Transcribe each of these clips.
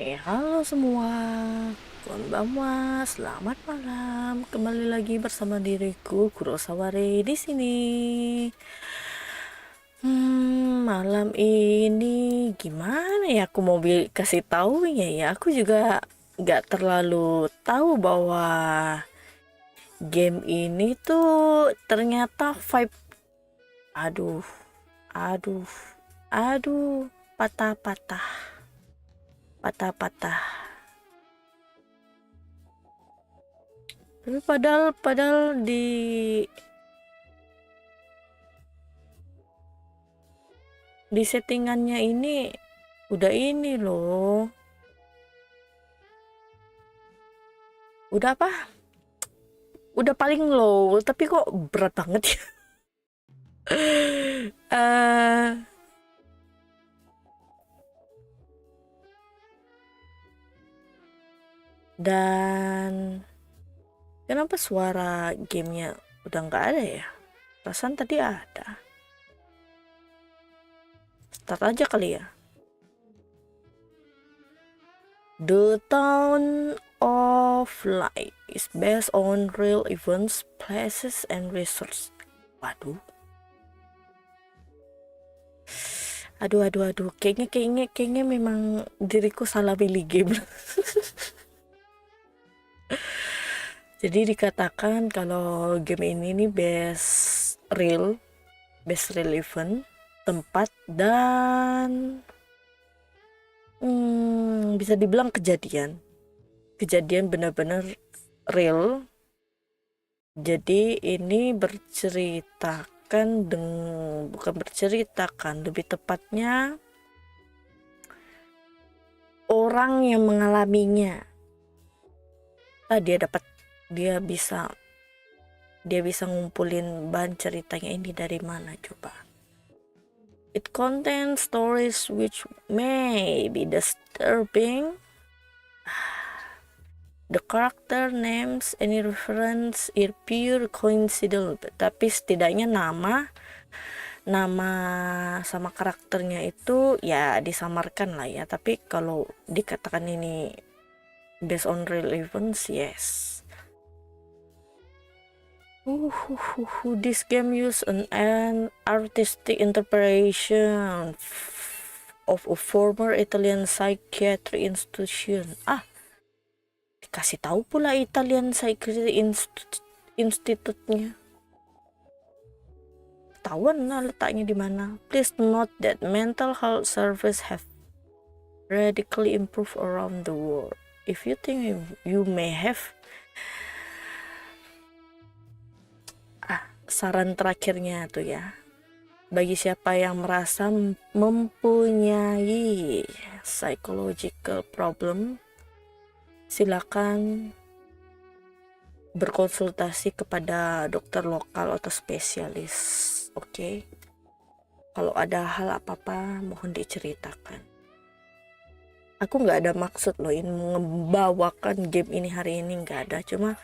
Halo semua, konbanwa, selamat malam. Kembali lagi bersama diriku Kurosaware di sini. Malam ini gimana ya? Aku mau kasih tahu ya. Aku juga nggak terlalu tahu bahwa game ini tuh ternyata vibe. Aduh, aduh, aduh, patah-patah, patah-patah. Tapi padahal di settingannya ini udah ini loh. Udah apa? Udah paling low, tapi kok berat banget ya. Eh, dan kenapa suara gamenya udah nggak ada ya? Perasaan tadi ada. Start aja kali ya. The Town of Light is based on real events, places, and research. Waduh. Aduh. Kayaknya memang diriku salah pilih game. Jadi dikatakan kalau game ini nih based real event, tempat, dan bisa dibilang kejadian benar-benar real. Jadi ini lebih tepatnya orang yang mengalaminya. Dia bisa ngumpulin bahan ceritanya ini dari mana coba. It contains stories which may be disturbing. The character names any reference is pure coincidence. Tapi setidaknya nama sama karakternya itu ya disamarkan lah ya. Tapi kalau dikatakan ini based on real events, yes. This game use an artistic interpretation of a former Italian psychiatry institution. Dikasih tahu pula Italian Psychiatry Institute-nya. Tahuan lah letaknya di mana. Please note that mental health service have radically improved around the world. If you think you may have saran terakhirnya tuh ya. Bagi siapa yang merasa mempunyai psychological problem, silakan berkonsultasi kepada dokter lokal atau spesialis. Oke. Kalau ada hal apa-apa mohon diceritakan. Aku nggak ada maksud loh ini membawakan game ini hari ini, nggak ada. Cuma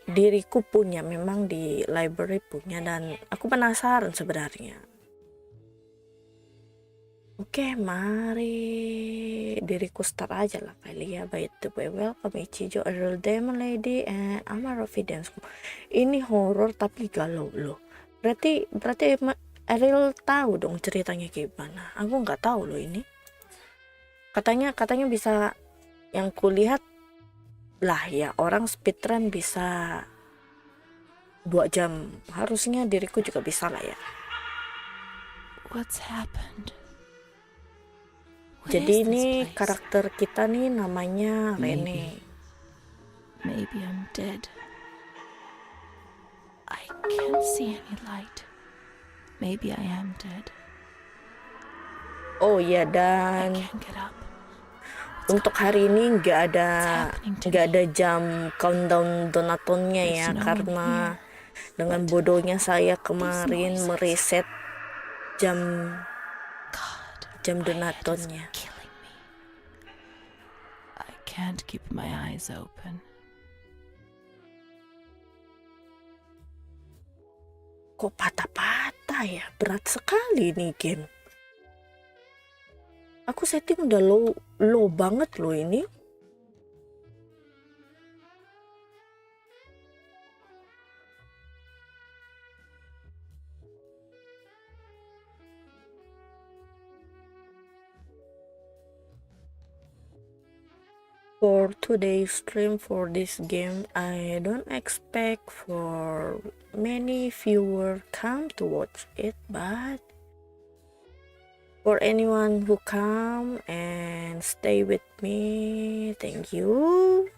diriku punya, memang di library punya, dan aku penasaran sebenarnya. Oke, mari diriku start aja lah kali ya. By the way, welcome Ichijo, a real demon lady, and Amarofi dance. Ini horror tapi galau loh. Berarti Ariel tahu dong ceritanya gimana. Aku nggak tahu loh ini. Katanya bisa, yang kulihat lah ya, orang speedrun bisa 2 jam. Harusnya diriku juga bisa lah ya. What's happened? Jadi ini karakter kita nih namanya Renée. Maybe I'm dead. I can't see any light. Maybe I am dead. Oh ya, dan I can't get up. untuk hari ini nggak ada jam countdown donatonnya ya, karena dengan bodohnya saya kemarin mereset jam donatonnya. I can't keep my eyes open. Kok patah-patah ya? Berat sekali nih game. Aku setting udah low banget loh ini. For today's stream for this game, I don't expect for many viewers come to watch it, but for anyone who come and stay with me, thank you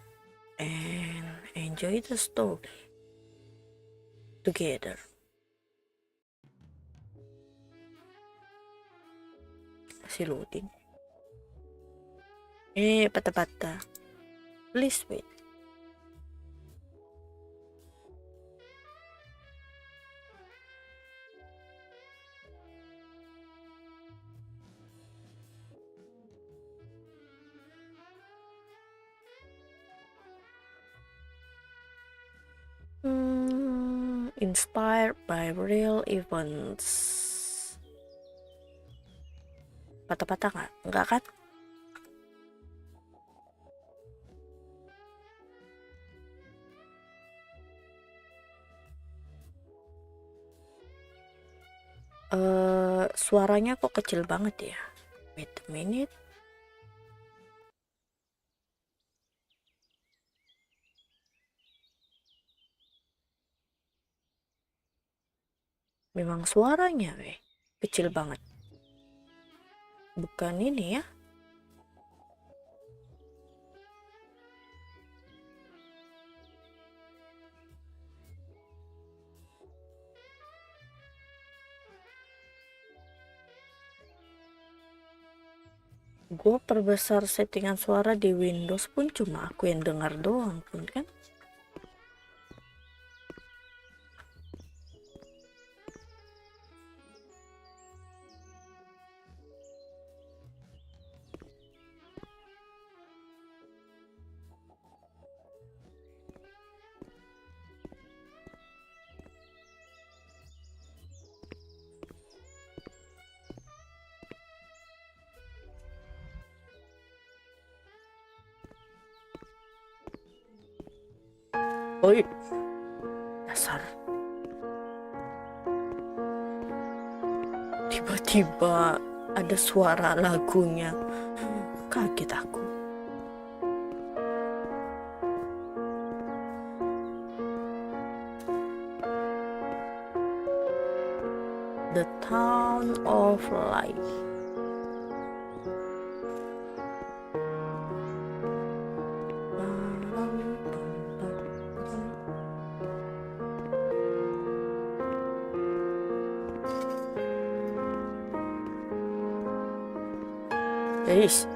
and enjoy the story together. Masih loading. Patah-patah. Please wait. Inspired by real events. Patah-patah nggak? Nggak kan? Suaranya kok kecil banget ya? Wait a minute. Memang suaranya kecil banget. Bukan ini ya. Gue perbesar settingan suara di Windows pun cuma aku yang dengar doang pun kan. Oi, dasar. Tiba-tiba ada suara lagunya. Kaget aku. The Town of Light. Guys,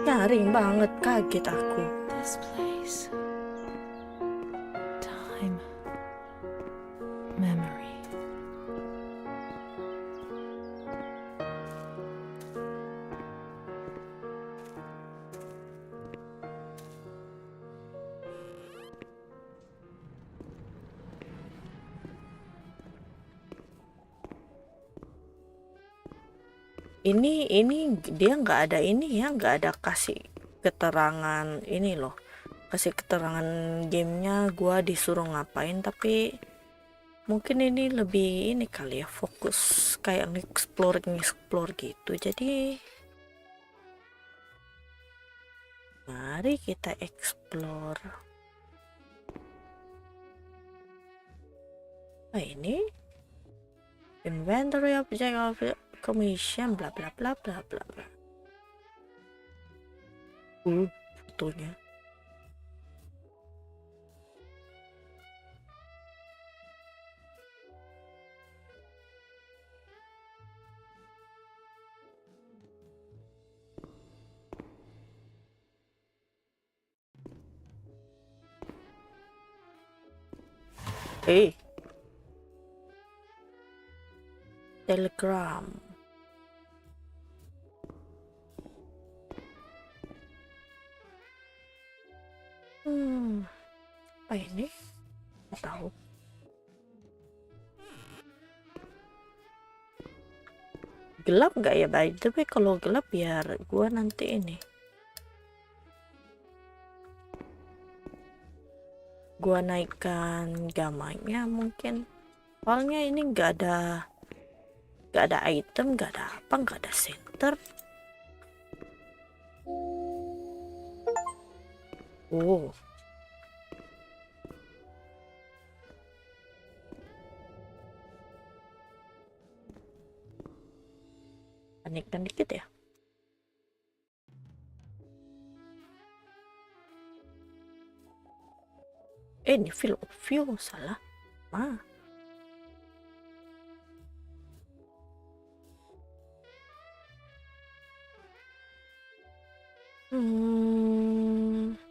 nyaring banget, kaget aku. This place. Time. Memory. Ini dia nggak ada ini ya, nggak ada kasih keterangan ini loh, kasih keterangan gamenya gua disuruh ngapain, tapi mungkin ini lebih ini kali ya, fokus kayak nge-explore gitu. Jadi mari kita explore. Ini inventory object of commission bla bla bla bla bla bla. Fotonya. Telegram. Apa ini? Nggak tahu. Gelap nggak ya? By the way, kalau gelap biar gua nanti ini. Gua naikkan gamanya mungkin. Soalnya ini nggak ada item, nggak ada apa, nggak ada center. Oh, panikkan dikit ya. Ini field of view salah. Ah.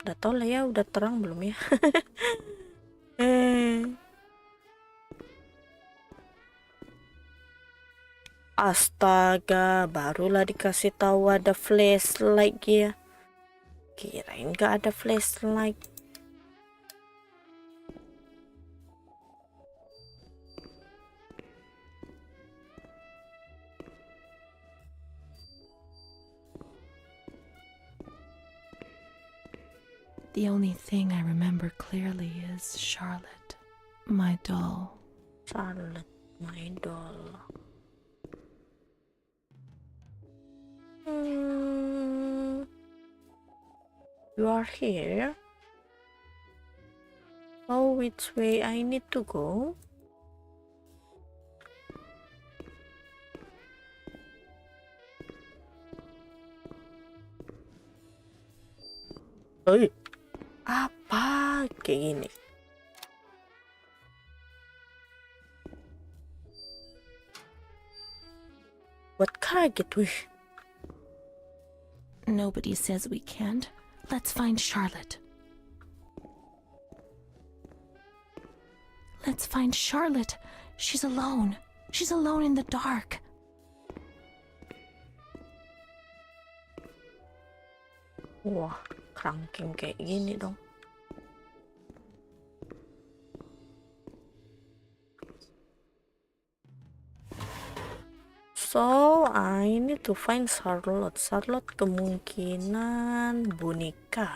Udah tau lah ya, udah terang belum ya? Astaga, barulah dikasih tahu ada flashlight ya. Kirain gak ada flashlight. The only thing I remember clearly is Charlotte, my doll. Charlotte, my doll. You are here? Oh, which way I need to go? Oi, apa kayak gini? Buat kaget wih. Nobody says we can't. Let's find Charlotte. Let's find Charlotte. She's alone. She's alone in the dark. Wah, cranking kayak gini dong. So, I need to find Charlotte. Charlotte kemungkinan boneka.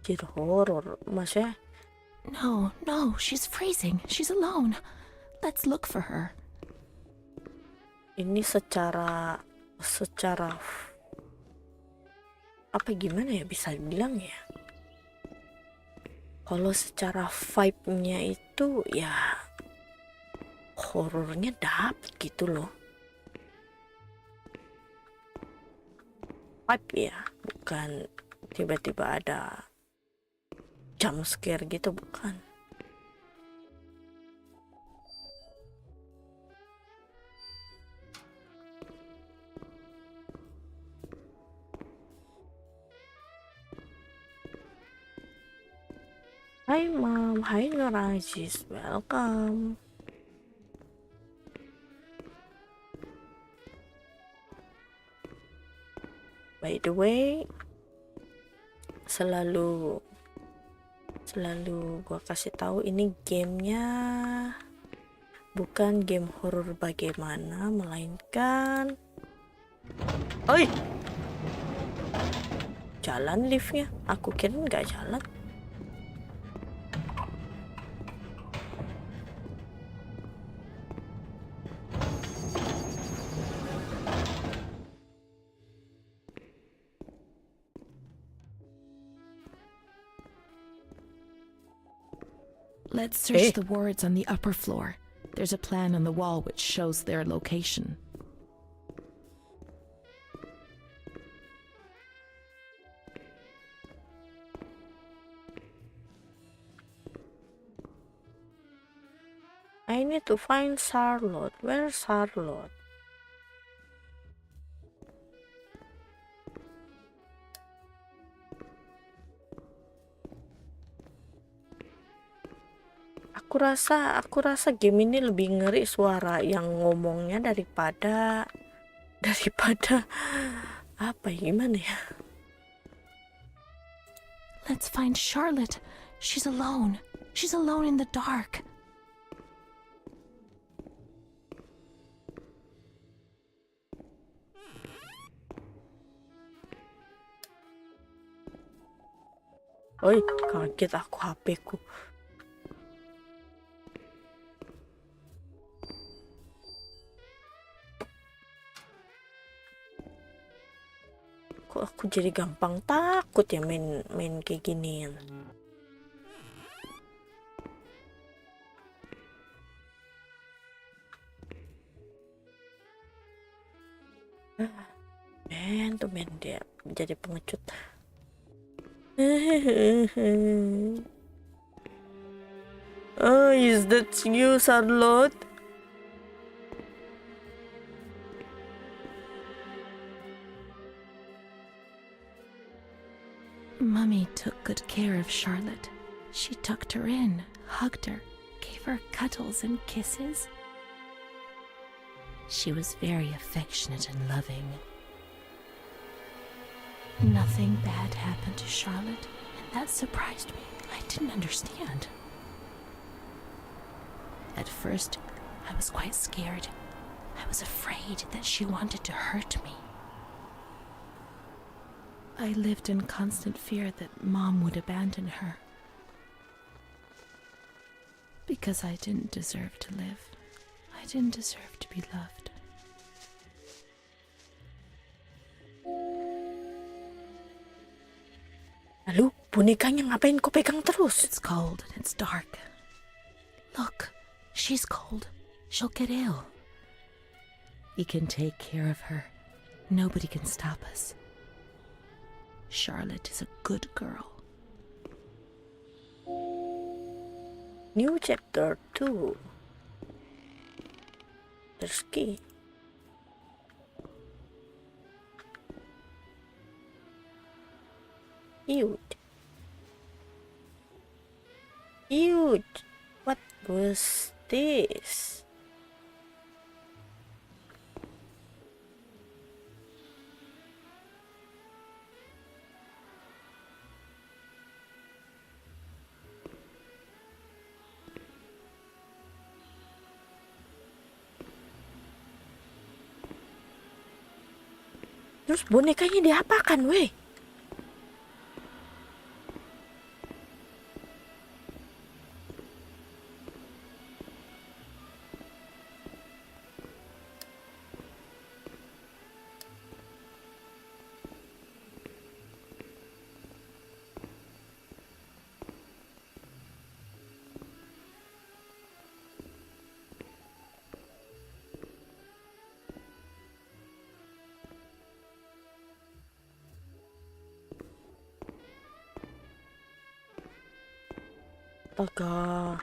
Jadi horror, maksudnya. No, no, she's freezing. She's alone. Let's look for her. Ini secara apa gimana ya bisa bilang ya? Kalau secara vibe-nya itu ya horornya dapet gitu loh. Vibe ya, bukan tiba-tiba ada jump scare gitu, bukan. Hai Mom, hai Nurajis, welcome. By the way, selalu gua kasih tahu ini gamenya bukan game horor bagaimana, melainkan oi, jalan liftnya. Aku kira nggak jalan. Let's search the wards on the upper floor. There's a plan on the wall which shows their location. I need to find Charlotte. Where's Charlotte? Aku rasa game ini lebih ngeri suara yang ngomongnya daripada apa ya, gimana ya? Let's find Charlotte. She's alone. She's alone in the dark. Oi, kaget aku HP ku. Kok aku jadi gampang takut ya main kayak ginian. Tuh dia jadi pengecut. Oh, is that you, Charlotte? Mummy took good care of Charlotte. She tucked her in, hugged her, gave her cuddles and kisses. She was very affectionate and loving. Nothing bad happened to Charlotte, and that surprised me. I didn't understand. At first, I was quite scared. I was afraid that she wanted to hurt me. I lived in constant fear that Mom would abandon her. Because I didn't deserve to live. I didn't deserve to be loved. Lalu bonekanya ngapain kau pegang terus? It's cold and it's dark. Look, she's cold. She'll get ill. We can take care of her. Nobody can stop us. Charlotte is a good girl. New chapter 2. There's key. Huge. Huge. What was this? Terus bonekanya diapakan, weh? Astaga.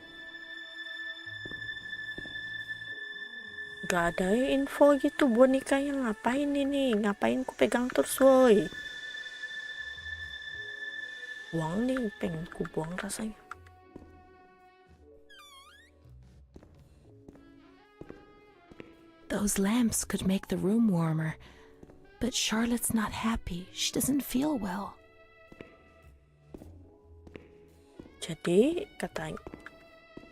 Gak ada info gitu bonekanya ngapain ini. Ngapain ku pegang terus, woi. Buang nih, pengen ku buang rasanya. Those lamps could make the room warmer. But Charlotte's not happy. She doesn't feel well. Jadi katanya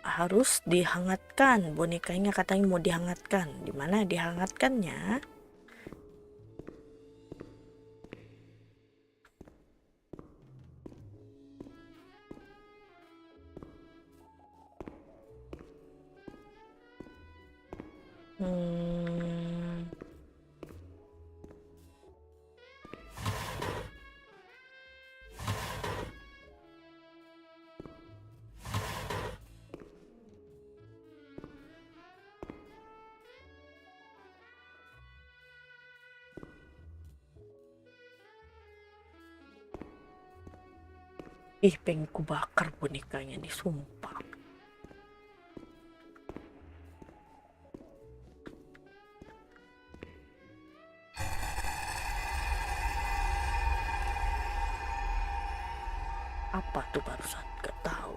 harus dihangatkan. Bonekanya katanya mau dihangatkan. Di mana dihangatkannya? Ih, pengen ku bakar bonekanya nih, sumpah. Apa tuh barusan? Gak tahu.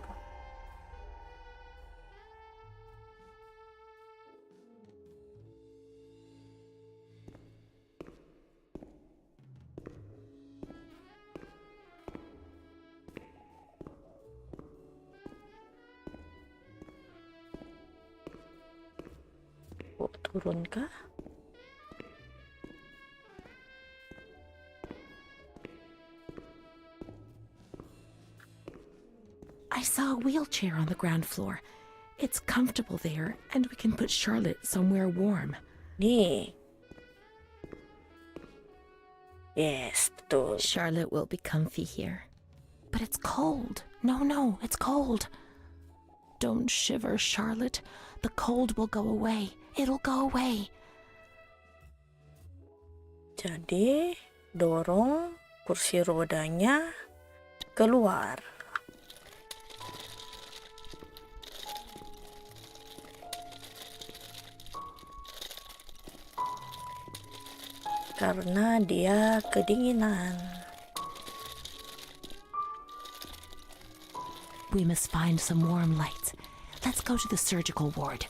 Turun kah? I saw a wheelchair on the ground floor. It's comfortable there, and we can put Charlotte somewhere warm. Nih. Yes, betul. Charlotte will be comfy here. But it's cold. No, it's cold. Don't shiver, Charlotte. The cold will go away. It'll go away. Jadi, dorong kursi rodanya keluar. Karena dia kedinginan. We must find some warm lights. Let's go to the surgical ward.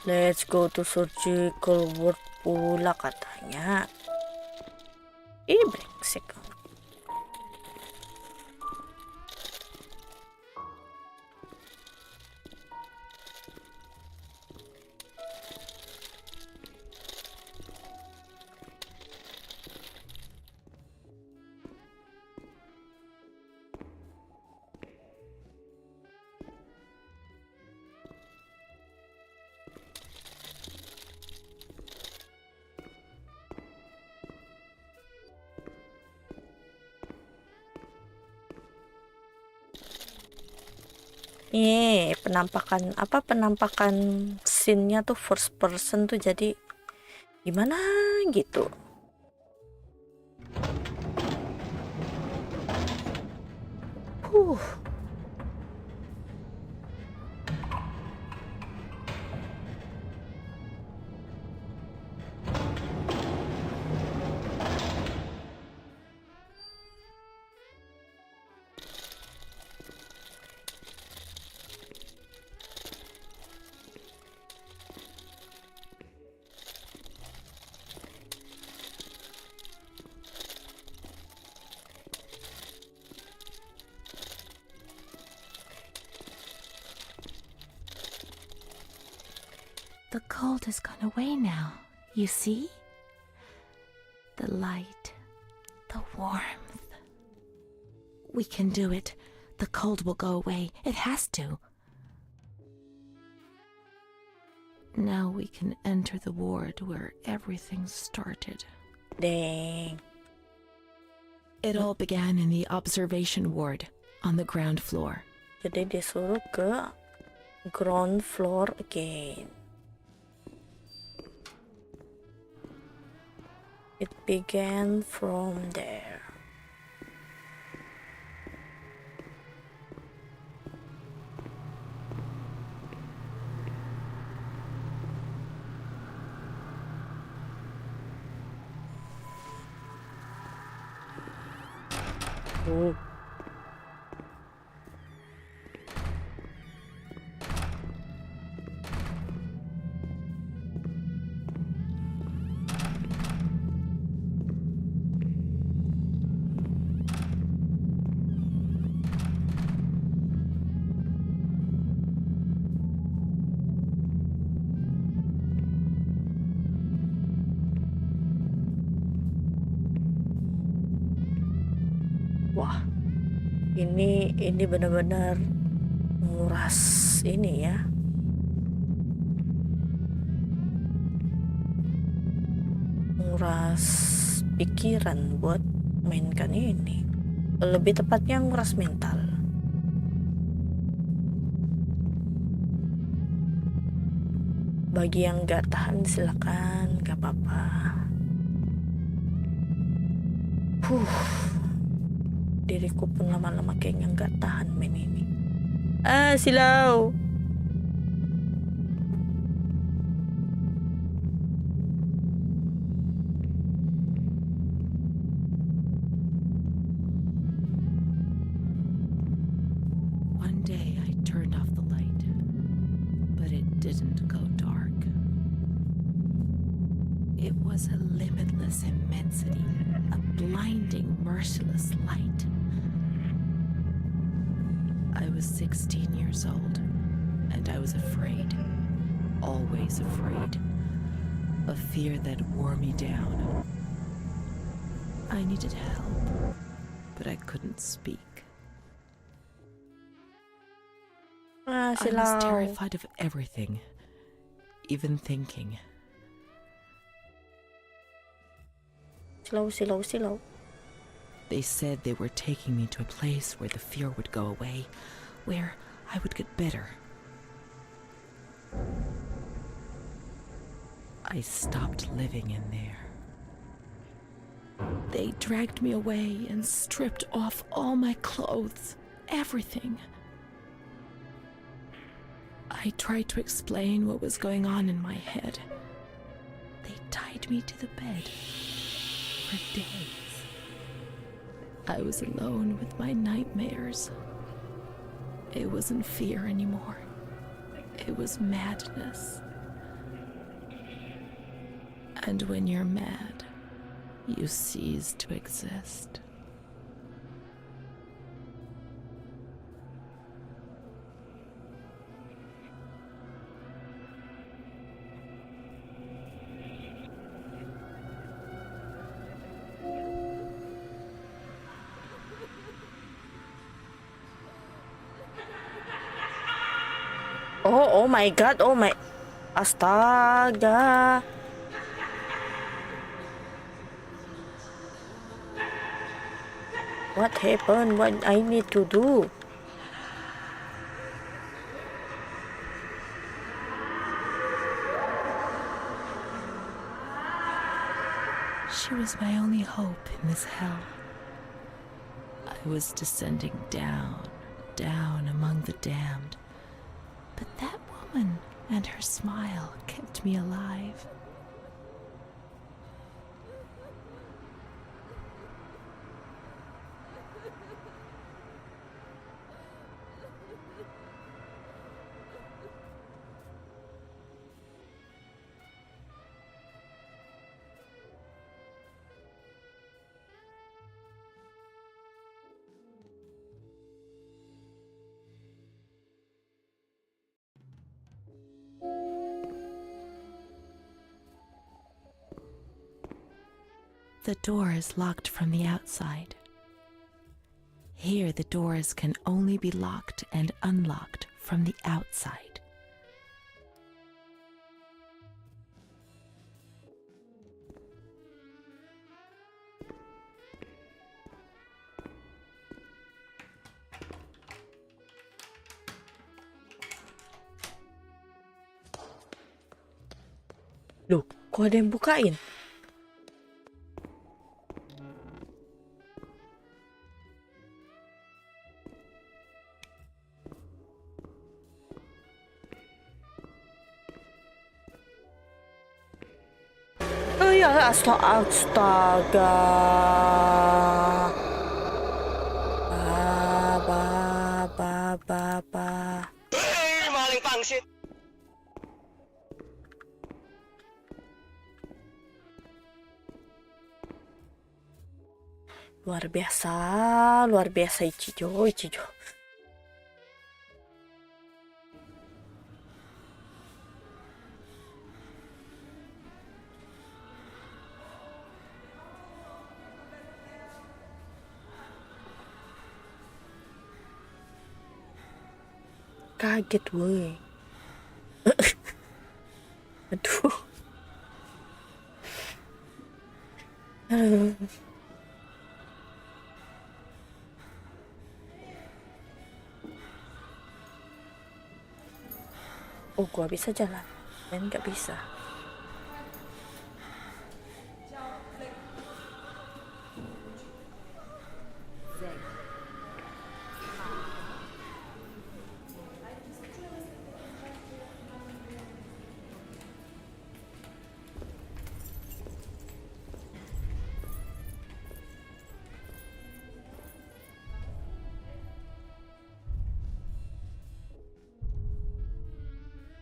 Let's go to surgical ward pula katanya. Brengsek. Penampakan scene-nya tuh first person tuh jadi gimana gitu. The cold has gone away now. You see? The light, the warmth. We can do it. The cold will go away. It has to. Now we can enter the ward where everything started. Dang. It all began in the observation ward on the ground floor. Jadi disuruh ke ground floor again. It began from there. Wah, ini benar-benar nguras ini ya. Nguras pikiran buat mainkan ini. Lebih tepatnya nguras mental. Bagi yang gak tahan silakan, gak apa-apa. Diriku pun lama-lama kayaknya nggak tahan main ini. Silau. One day I turned off the light, but it didn't go dark. It was a limitless immensity, a blinding, merciless light. I was 16 years old, and I was afraid, always afraid. A fear that wore me down. I needed help, but I couldn't speak. I was Silaw. terrified of everything, even thinking. Silaw. They said they were taking me to a place where the fear would go away, where I would get better. I stopped living in there. They dragged me away and stripped off all my clothes, everything. I tried to explain what was going on in my head. They tied me to the bed for days. I was alone with my nightmares. It wasn't fear anymore. It was madness. And when you're mad, you cease to exist. Oh my god, astaga. What happened? What I need to do? She was my only hope in this hell. I was descending down, down among the damned. But that woman and her smile kept me alive. The door is locked from the outside. Here, the doors can only be locked and unlocked from the outside. Loh, kok ada yang bukain? Oh ya, astaga. Maling pangsit. Luar biasa Ichijo. Kaget woi. Aduh. Oh, gua bisa jalan. Dan nggak bisa.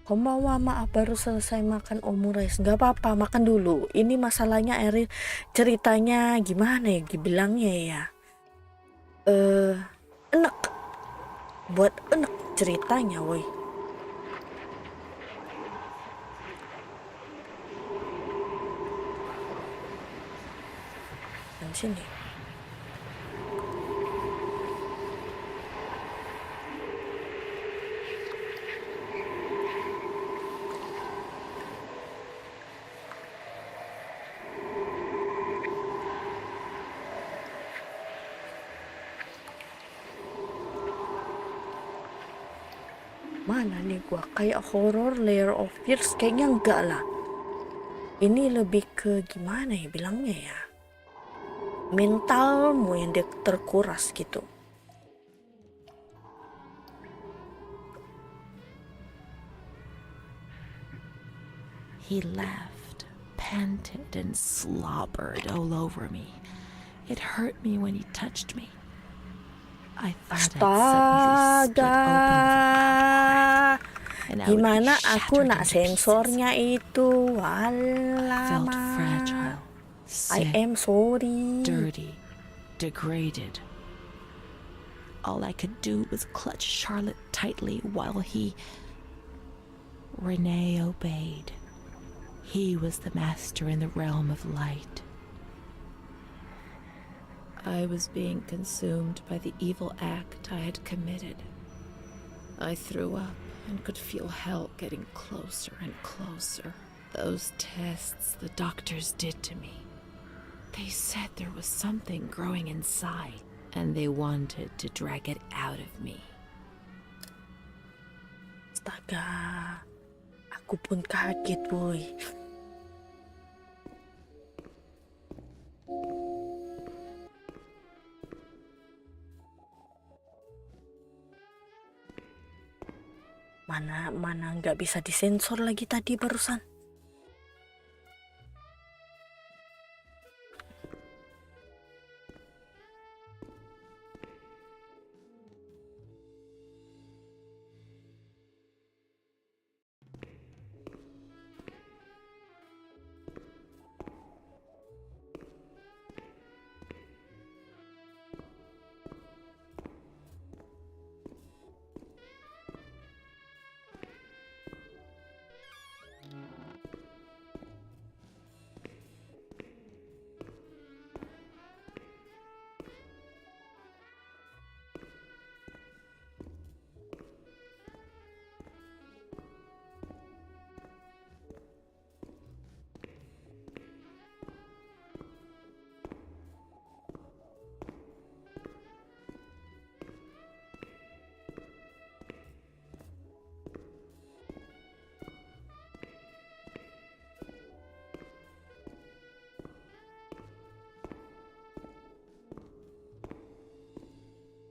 Konbanwa, maaf baru selesai makan omurice. Gak apa-apa, makan dulu. Ini masalahnya Erin ceritanya gimana ya dibilangnya ya. Enak. Buat enak ceritanya, woi. sini. Mana nih gua? Kayak horror layer of fears kayaknya enggak lah. Ini lebih ke gimana ya bilangnya ya? Mentalmu yang terkuras gitu. He laughed, panted, and slobbered all over me. It hurt me when he touched me. I thought I'd suddenly split open with a crack, and I would be Gimana aku shattered nak into pieces. sensornya itu? I felt Alamak. fragile, I sick, am sorry. dirty, degraded. All I could do was clutch Charlotte tightly while Renée obeyed. He was the master in the realm of light. I was being consumed by the evil act I had committed. I threw up and could feel hell getting closer and closer. Those tests the doctors did to me. They said there was something growing inside, and they wanted to drag it out of me. Astaga, aku pun kaget boy. Mana nggak bisa disensor lagi tadi barusan.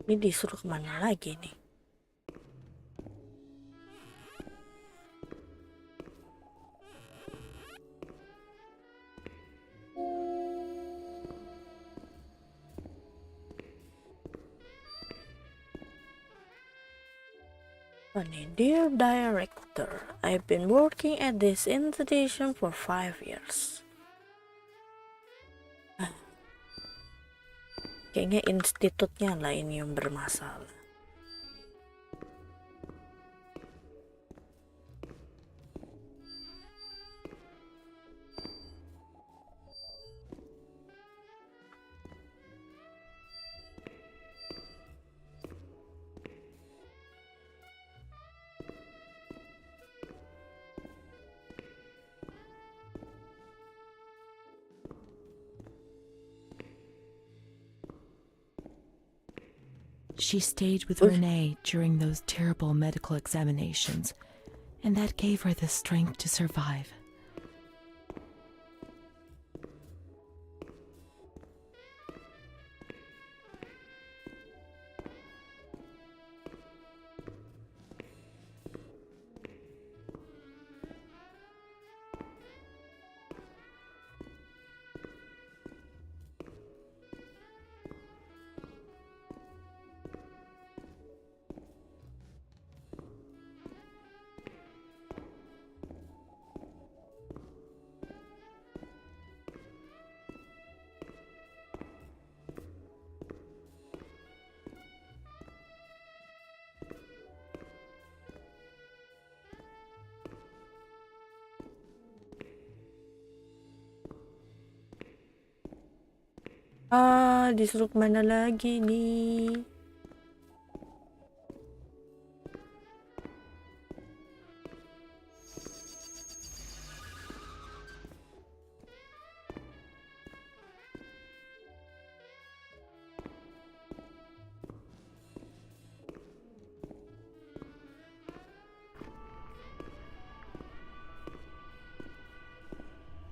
Ini disuruh kemana lagi nih? Dear Director, I've been working at this institution for 5 years. Kayaknya institutnya lah ini yang bermasalah. She stayed with Renée during those terrible medical examinations, and that gave her the strength to survive. Disuruh kemana lagi nih?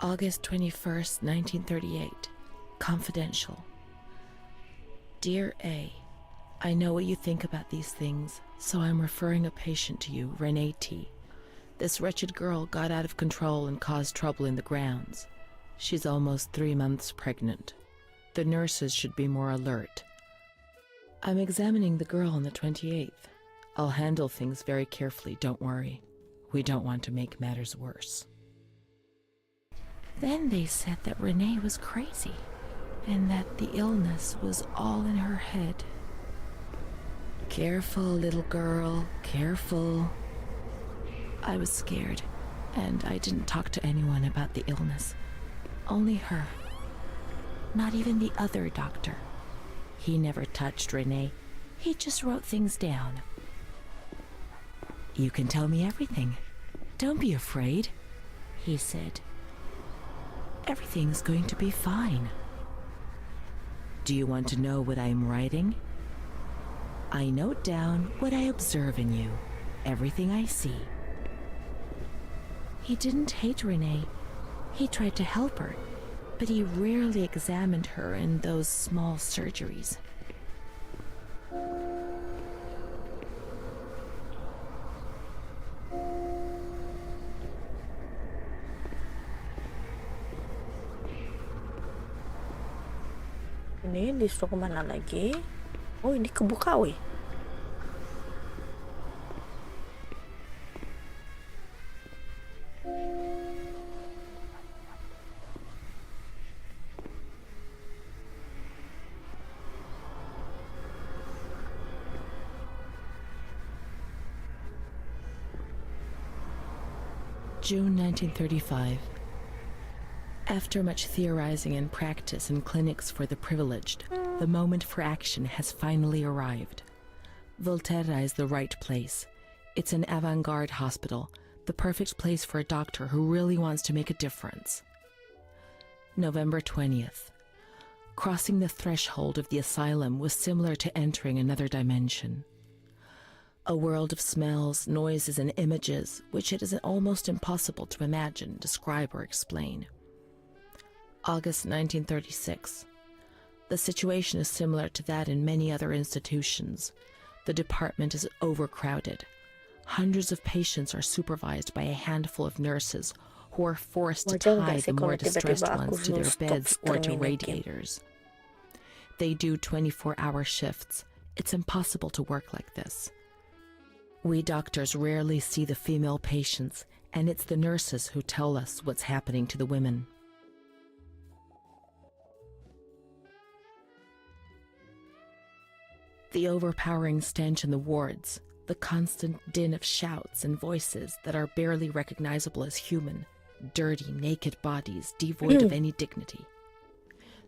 August 21st, 1938. Confidential. Dear A, I know what you think about these things, so I'm referring a patient to you, Renée T. This wretched girl got out of control and caused trouble in the grounds. She's almost 3 months pregnant. The nurses should be more alert. I'm examining the girl on the 28th. I'll handle things very carefully, don't worry. We don't want to make matters worse. Then they said that Renée was crazy, and that the illness was all in her head. Careful, little girl, careful. I was scared, and I didn't talk to anyone about the illness. Only her. Not even the other doctor. He never touched Renée. He just wrote things down. You can tell me everything. Don't be afraid, he said. Everything's going to be fine. Do you want to know what I'm writing? I note down what I observe in you, everything I see. He didn't hate Renée. He tried to help her, but he rarely examined her in those small surgeries. Ini disuruh kemana lagi? Oh, ini kebuka weh. June 1935. After much theorizing and practice in clinics for the privileged, the moment for action has finally arrived. Volterra is the right place. It's an avant-garde hospital, the perfect place for a doctor who really wants to make a difference. November 20th. Crossing the threshold of the asylum was similar to entering another dimension. A world of smells, noises, and images which it is almost impossible to imagine, describe, or explain. August 1936. The situation is similar to that in many other institutions. The department is overcrowded. Hundreds of patients are supervised by a handful of nurses who are forced to tie the more distressed ones to their beds or to radiators. They do 24-hour shifts. It's impossible to work like this. We doctors rarely see the female patients, and it's the nurses who tell us what's happening to the women. The overpowering stench in the wards, the constant din of shouts and voices that are barely recognizable as human, dirty, naked bodies devoid of any dignity.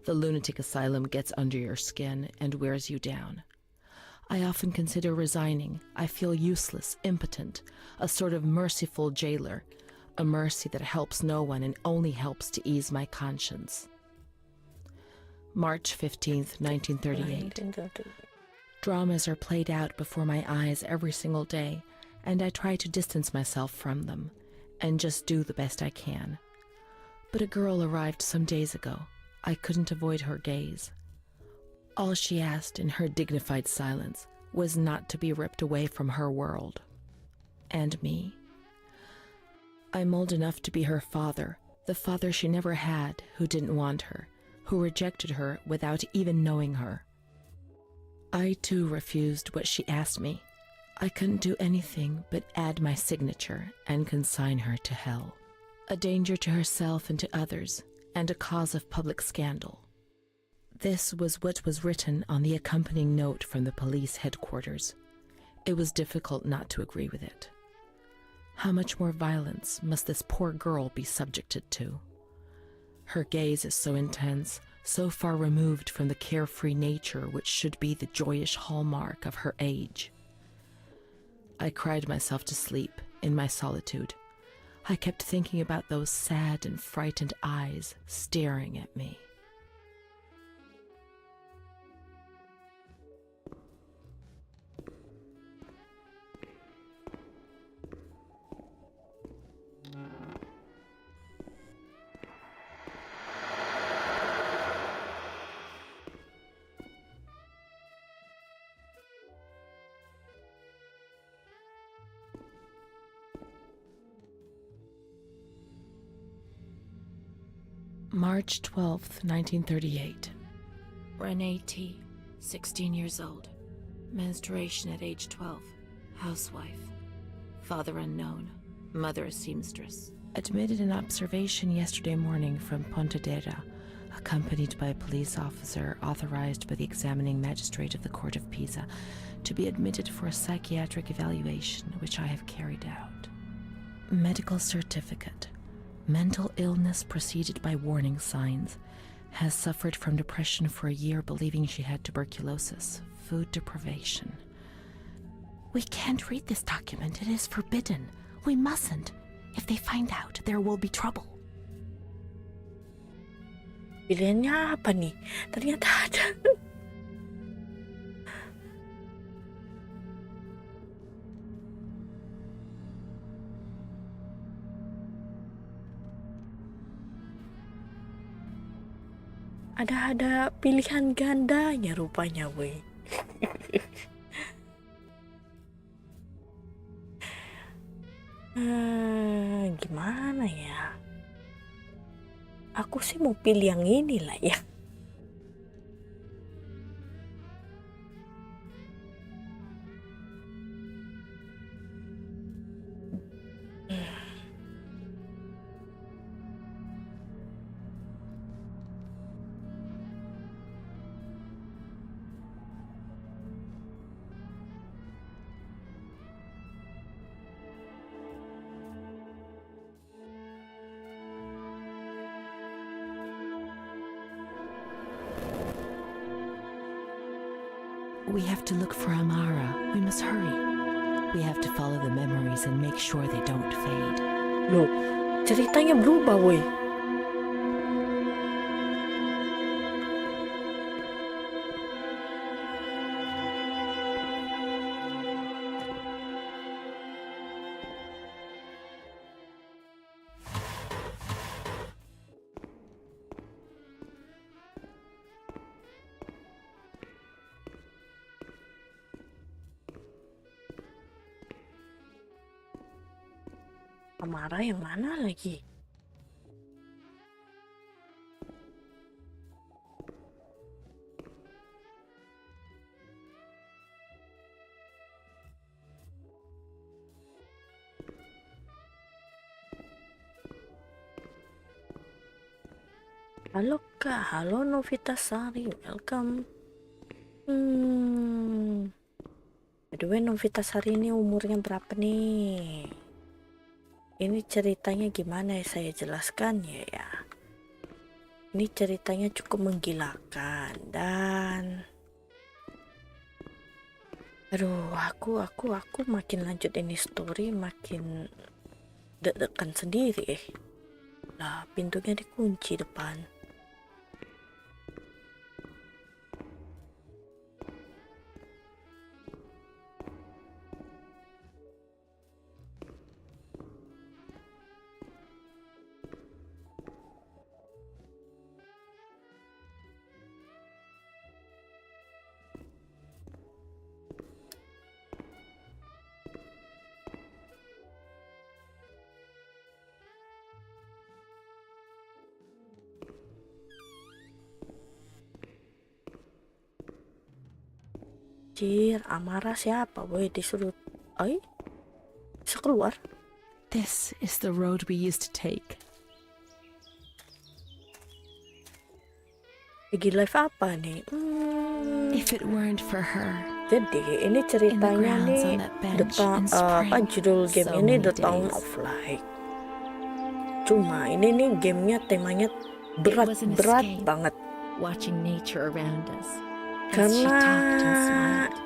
The lunatic asylum gets under your skin and wears you down. I often consider resigning. I feel useless, impotent, a sort of merciful jailer, a mercy that helps no one and only helps to ease my conscience. March 15th, 1938. Dramas are played out before my eyes every single day, and I try to distance myself from them and just do the best I can. But a girl arrived some days ago. I couldn't avoid her gaze. All she asked in her dignified silence was not to be ripped away from her world. And me. I'm old enough to be her father, the father she never had, who didn't want her, who rejected her without even knowing her. I too refused what she asked me. I couldn't do anything but add my signature and consign her to hell. A danger to herself and to others, and a cause of public scandal. This was what was written on the accompanying note from the police headquarters. It was difficult not to agree with it. How much more violence must this poor girl be subjected to? Her gaze is so intense, so far removed from the carefree nature which should be the joyous hallmark of her age. I cried myself to sleep in my solitude. I kept thinking about those sad and frightened eyes staring at me. March 12th, 1938. Renée T., 16 years old. Menstruation at age 12. Housewife. Father unknown. Mother a seamstress. Admitted in observation yesterday morning from Pontedera, accompanied by a police officer authorized by the examining magistrate of the Court of Pisa to be admitted for a psychiatric evaluation, which I have carried out. Medical certificate. Mental illness preceded by warning signs. Has suffered from depression for a year, believing she had tuberculosis. Food deprivation. We can't read this document. It is forbidden. We mustn't. If they find out, there will be trouble. Pilihannya apa nih? Ternyata ada. Ada pilihan gandanya rupanya, weh. Gimana ya? Aku sih mau pilih yang ini lah ya. We have to look for Amara. We must hurry. We have to follow the memories and make sure they don't fade. Loh, ceritanya berubah, weh. Amara yang mana lagi? Halo Kak, halo Novitasari, welcome. By the way, Novitasari ini umurnya berapa nih? Ini ceritanya gimana ya saya jelaskan ya. Ini ceritanya cukup menggilakan dan aduh, aku makin lanjut ini story makin deg-degan sendiri. Lah, pintunya dikunci depan. Amara siapa? Boy disuruh, bisa keluar. This is the road we used to take. Lagi live apa nih? If it weren't for her. Jadi ini ceritanya nih judul game ini The Town of Light. Cuma ini nih gamenya temanya berat banget. watching nature around us as she talked and Karena smiled.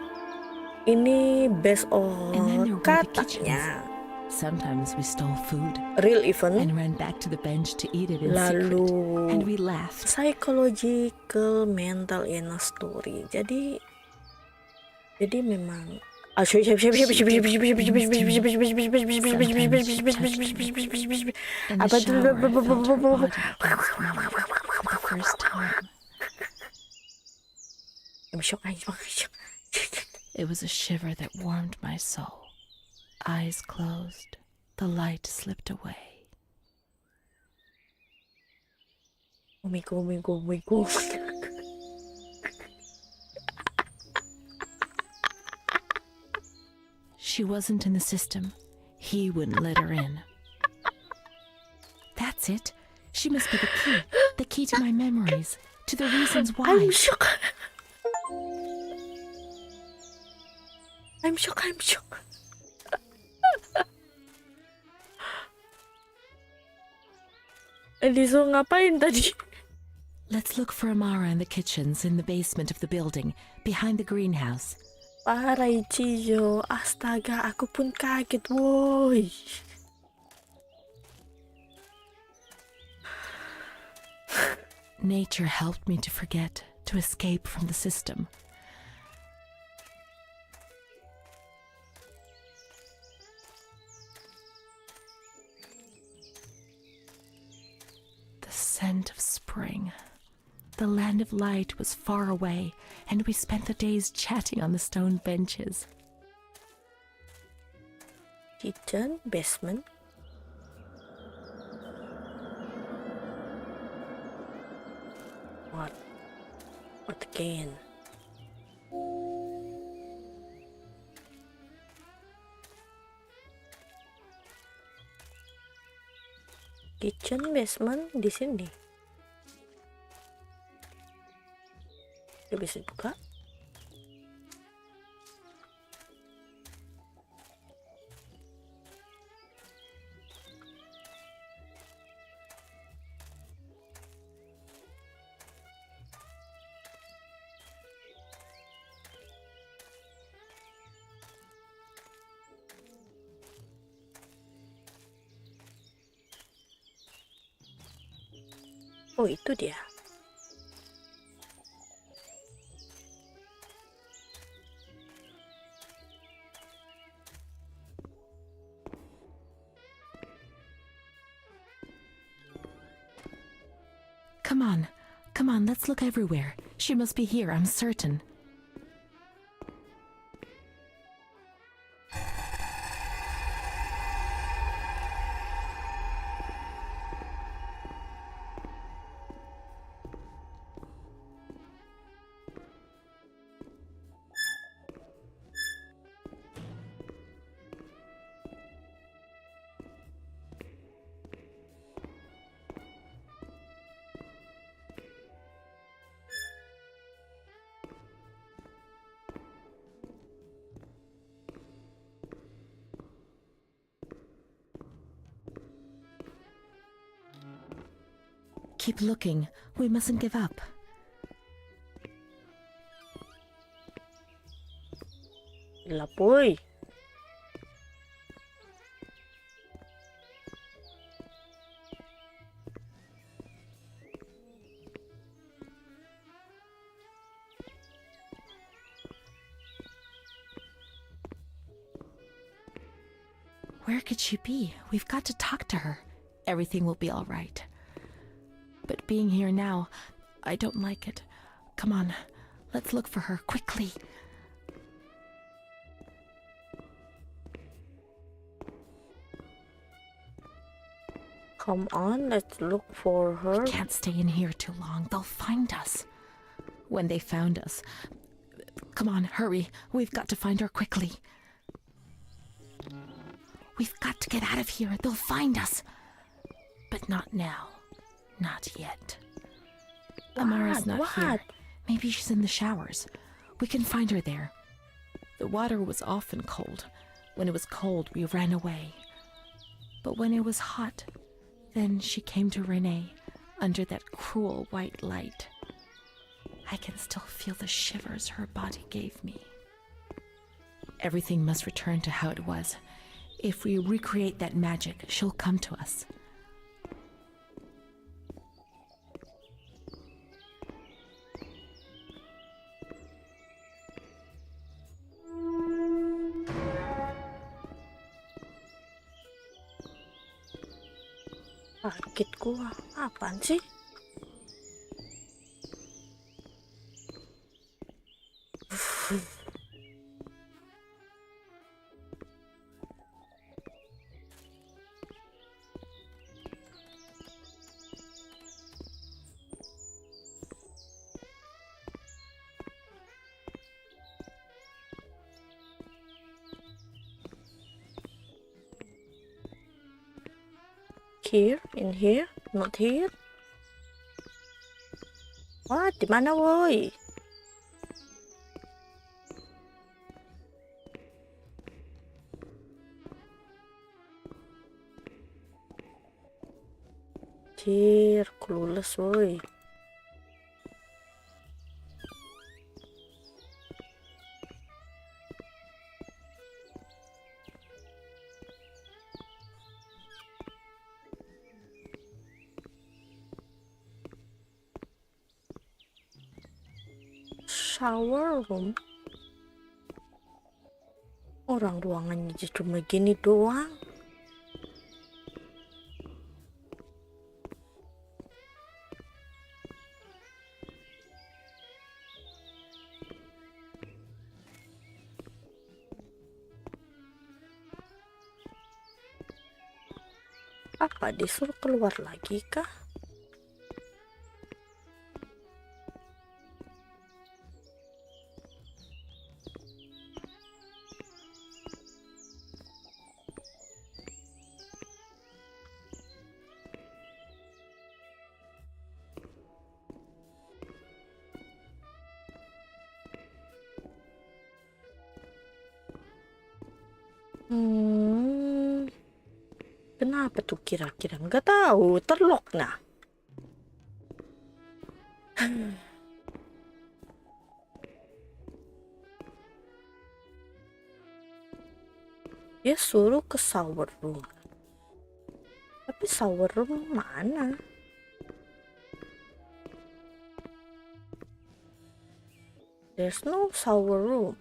ini based And then there on were the kitchens. katanya Sometimes we stole food real event, and ran back to the bench to eat it in lalu secret. And we laughed. psychological mental inner story. Jadi memang apa I'm shocked. It was a shiver that warmed my soul. Eyes closed, the light slipped away. Oh my god. She wasn't in the system. He wouldn't let her in. That's it. She must be the key to my memories, to the reasons why. I'm shocked. Disuruh ngapain tadi? Let's look for Amara in the kitchens in the basement of the building, behind the greenhouse. Parah Cijo, astaga, aku pun kaget, woi. Nature helped me to forget, to escape from the system. The scent of spring. The land of light was far away, and we spent the days chatting on the stone benches. Kitchen, basement. What again? Kitchen, basement di sini. Dia bisa buka. Oh, itu dia. Come on, let's look everywhere. She must be here, I'm certain. Keep looking. We mustn't give up. Gila, boy. Where could she be? We've got to talk to her. Everything will be all right. But being here now, I don't like it. Come on, let's look for her quickly. Come on, let's look for her. We can't stay in here too long. They'll find us. When they found us... Come on, hurry. We've got to find her quickly. We've got to get out of here. They'll find us. But not now. Not yet. Amara's not here. Maybe she's in the showers. We can find her there. The water was often cold. When it was cold, we ran away. But when it was hot, then she came to Renée, under that cruel white light. I can still feel the shivers her body gave me. Everything must return to how it was. If we recreate that magic, she'll come to us. Kaget gua. Apaan sih? Here, in here, not here. Wah, di mana woi? Here, clueless woi. Shower room. Orang ruangannya cuma gini doang. Apa disuruh keluar lagi kah? Kenapa tuh kira-kira? Nggak tahu, terlock nah. Dia suruh ke shower room. Tapi shower room mana? There's no shower room.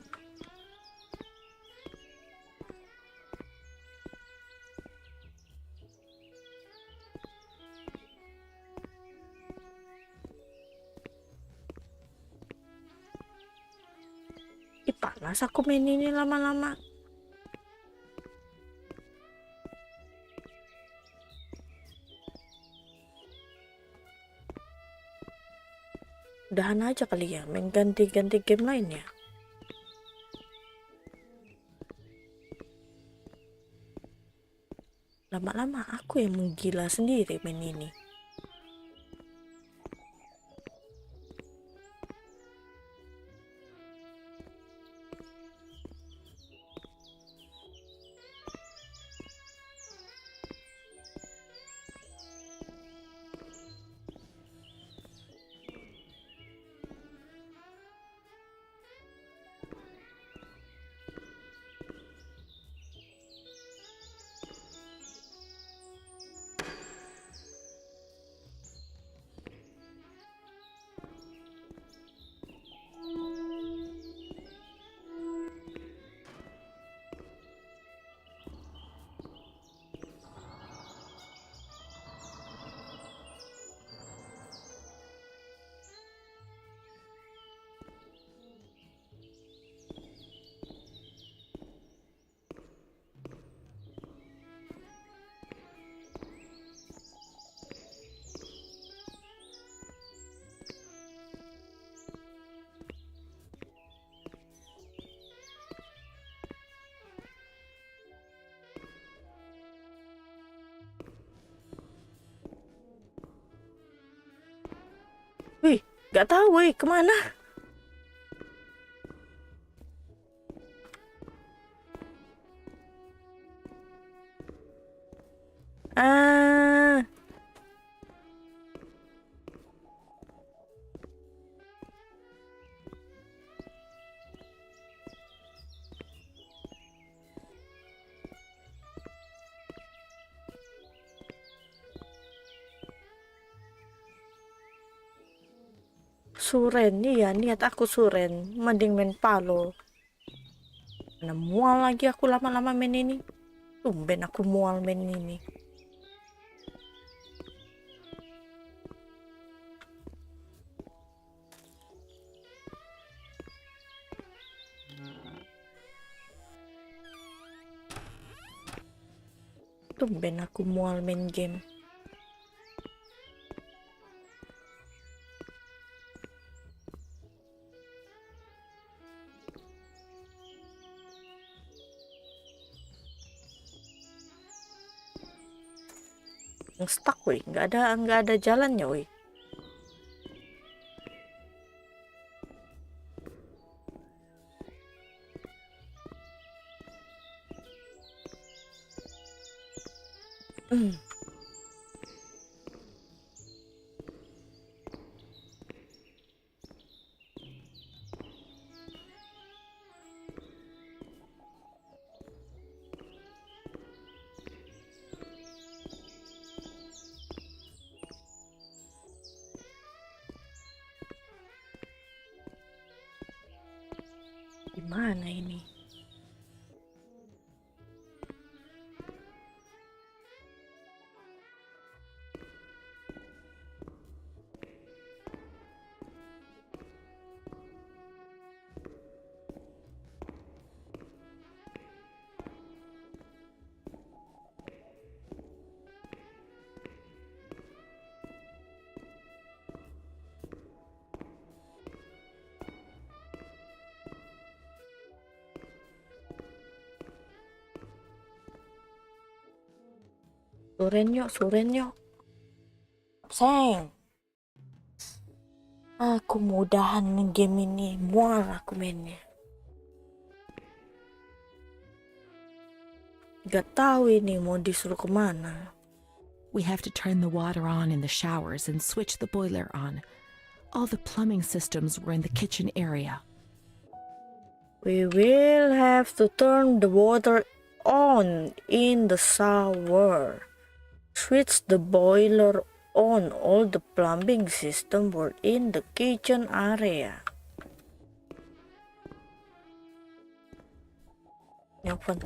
Panas aku main ini lama-lama. Udahan aja kali ya, main ganti-ganti game lainnya. Lama-lama aku yang menggila sendiri main ini. Wih, gak tahu wih kemana. Suren, iya niat aku suren. Mending main palo. Mana mual lagi aku lama-lama main ini. Tumben aku mual main ini. Tumben aku mual main game. Stuck weh, nggak ada jalannya weh. Gimana ini? Suren yuk. Seng. Aku mudahan game ini, mual aku mainnya. Gak tahu ini mau disuruh kemana. We have to turn the water on in the showers and switch the boiler on. All the plumbing systems were in the kitchen area. We will have to turn the water on in the shower. Switch the boiler on. All the plumbing system were in the kitchen area. Nelfon.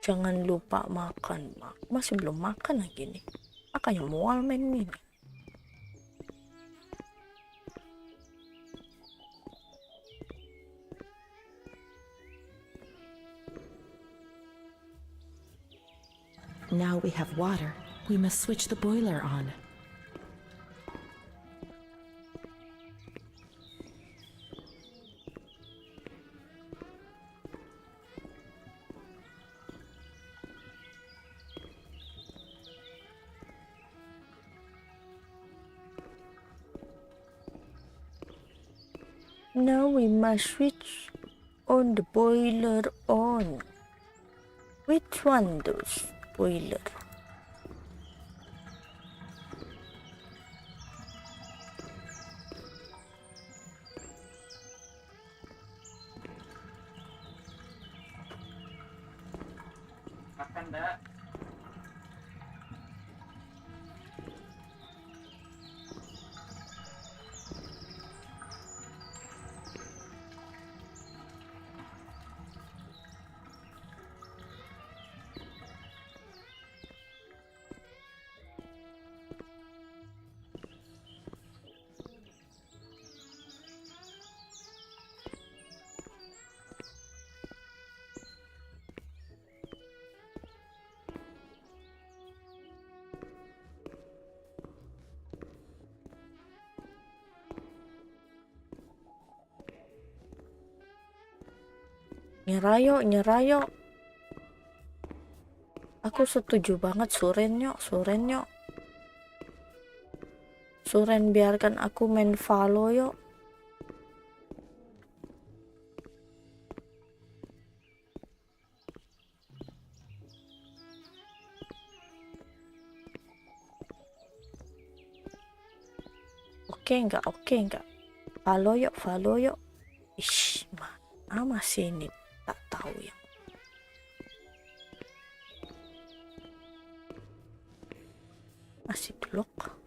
Jangan lupa makan. Masih belum makan lagi nih. Makanya mual main ini. Now we have water. We must switch the boiler on. Now we must switch on the boiler on. Which one those boiler? Makan dah. Nyerah yuk. Aku setuju banget suren yuk. Suren biarkan aku main Valo yuk. Oke enggak. Valo yuk. Ish, mana masih ini tak tahu ya. Masih blok.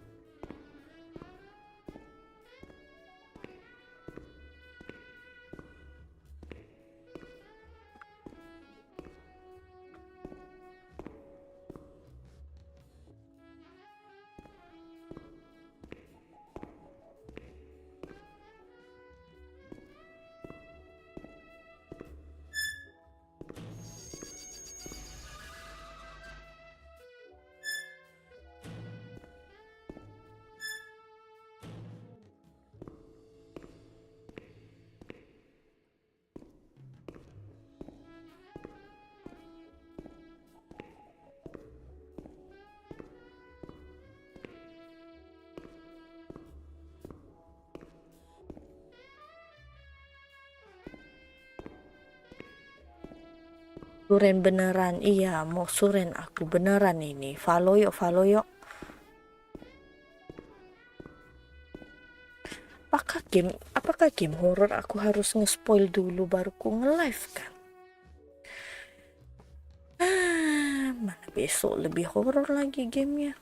Suren beneran, iya mau suren aku beneran ini. Follow yuk, follow yuk. Apakah game horror aku harus nge-spoil dulu baru ku nge-live kan? Mana besok lebih horror lagi gamenya.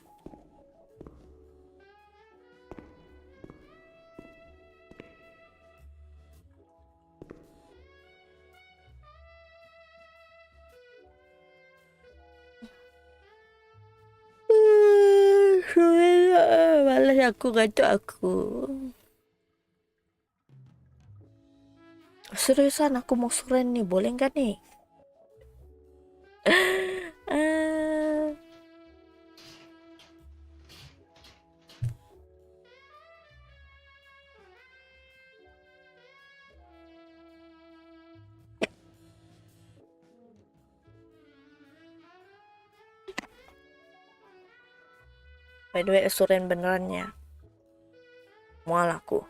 Malas aku, ngantuk aku. Seriusan aku mau suren nih, boleh nggak nih? Eh, By the way, suren beneran ya. Mual aku.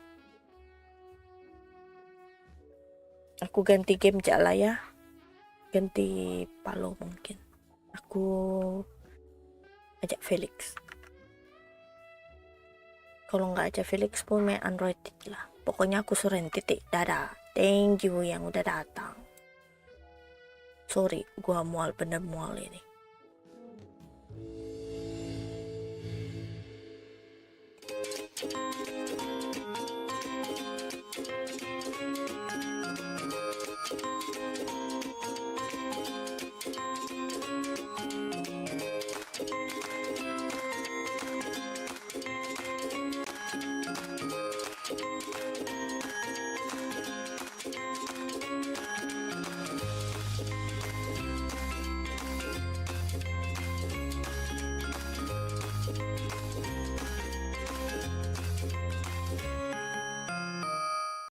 Aku ganti game jala ya. Ganti Palo mungkin. Aku ajak Felix. Kalau nggak ajak Felix pun main Android lah. Pokoknya aku suren titik. Dadah. Thank you yang udah datang. Sorry, gua mual, bener mual ini.